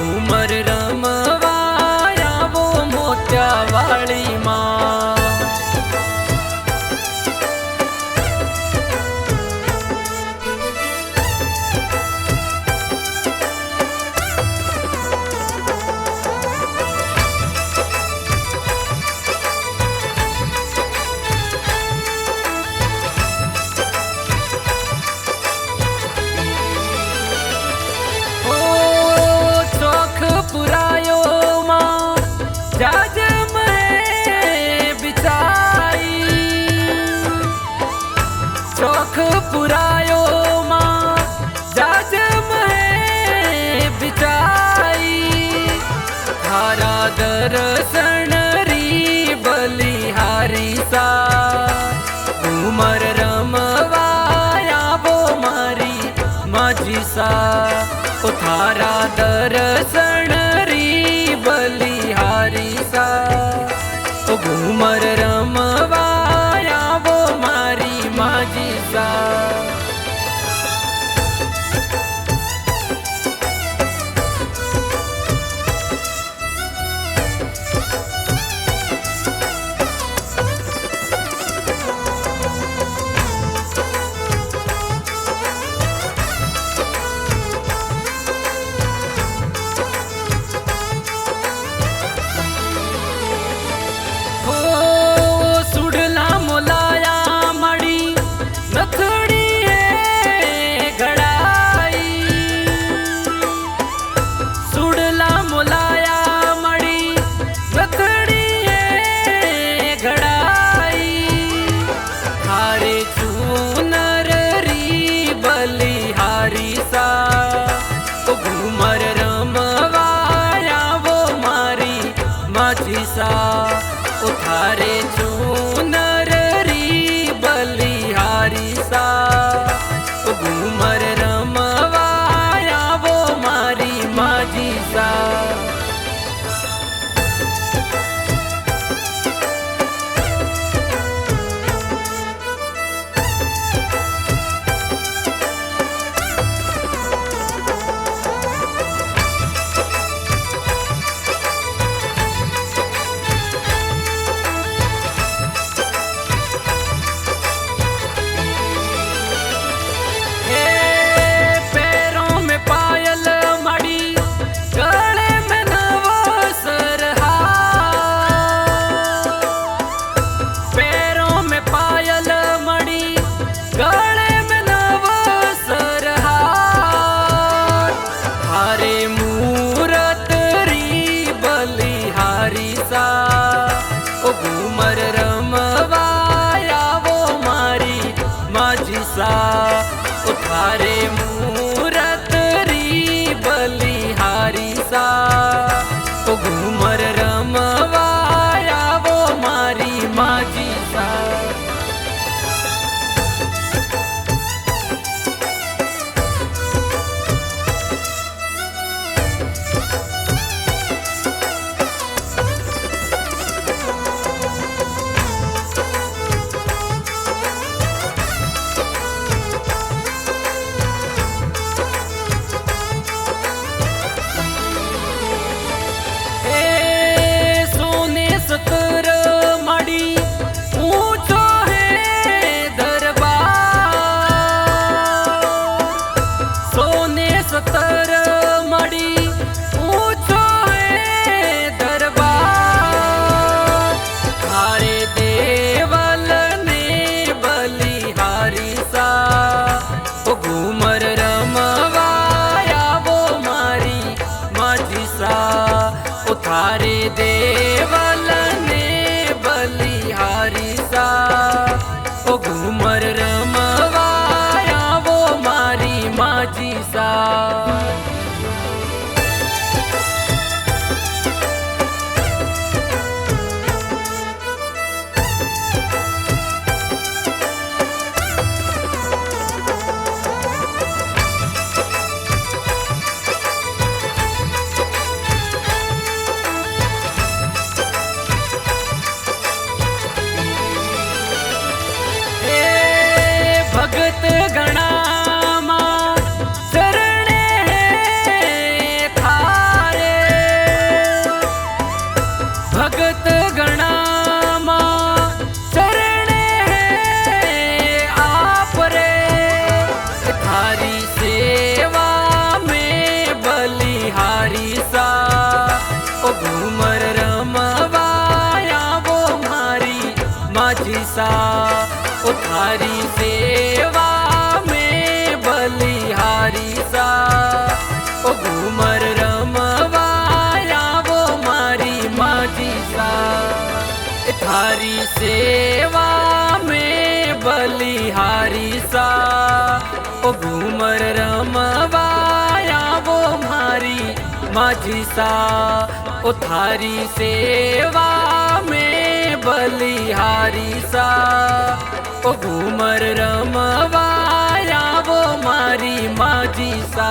घूमर रमवाया वो मोत्या वाली माँ। पुरायो माँ जाज में बिछाई, चौख पुरायो माँ जाज में बिछाई। थारा दर्शन री बलिहारी सा, घूमर रमवाया वो मारी माझी सा। ओ थारा दर्शन री बलिहारी सा, ओ घूमर रमवाया वो मारी माझी सा। उठारे चूनर री बलिहारी सा, घूमर रमवाया वो मारी माझी सा। घूमर रमवाया वो मारी माझी सा, उठारे मूरत री बलिहारी सा। ओ घूमर रमवाया वो मारी माझी सा। थारे देवल ने बलिहारी सा, ओ घूमर रमवाया वो मारी माझी सा। ओ घूमर रमवाया वो मारी माझी सा ओ थारी सेवा में बलिहारी सा ओ घूमर रमवाया वो मारी माझी सा थारी सेवा में बलिहारी सा ओ घूमर रमवाया वो मारी माझी सा ओ थारी सेवा में बलिहारी सा ओ घूमर रमवाया वो मारी माझी सा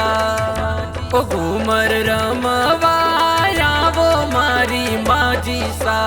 ओ घूमर रमवाया वो मारी माझी सा।